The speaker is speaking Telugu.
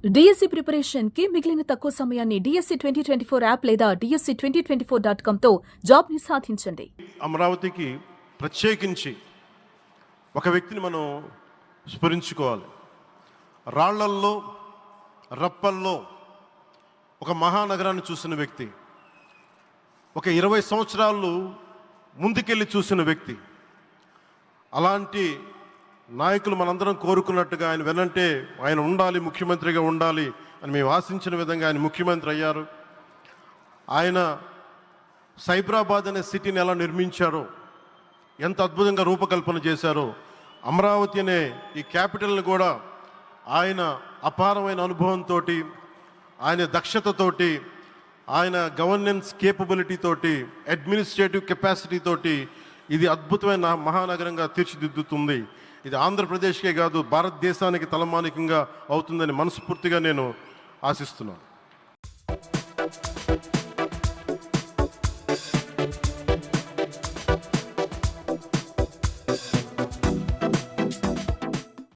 డిఎస్సి ప్రిపరేషన్ కి మిగిలిన తక్కువ సమయాన్ని డిఎస్సి 2024 యాప్ లేదా డిఎస్సి 2024.com తో జాబ్ ని సాధించండి. అమరావతికి ప్రత్యేకించి ఒక వ్యక్తిని మనం స్మరించుకోవాలి. రాళ్లల్లో రప్పల్లో ఒక మహానగరాన్ని చూసిన వ్యక్తి, ఒక 20 సంవత్సరాలు ముందుకెళ్ళి చూసిన వ్యక్తి. అలాంటి నాయకులు మనందరం కోరుకున్నట్టుగా ఆయన వెనంటే ఆయన ఉండాలి, ముఖ్యమంత్రిగా ఉండాలి అని మేము ఆశించిన విధంగా ఆయన ముఖ్యమంత్రి అయ్యారు. ఆయన సైబరాబాద్ అనే సిటీని ఎలా నిర్మించారో, ఎంత అద్భుతంగా రూపకల్పన చేశారో, అమరావతి అనే ఈ క్యాపిటల్ని కూడా ఆయన అపారమైన అనుభవంతో, ఆయన దక్షతతోటి, ఆయన గవర్నెన్స్ కేపబిలిటీ తోటి, అడ్మినిస్ట్రేటివ్ కెపాసిటీ తోటి ఇది అద్భుతమైన మహానగరంగా తీర్చిదిద్దుతుంది. ఇది ఆంధ్రప్రదేశ్కే కాదు భారతదేశానికి తలమానికంగా అవుతుందని మనస్ఫూర్తిగా నేను ఆశిస్తున్నాను.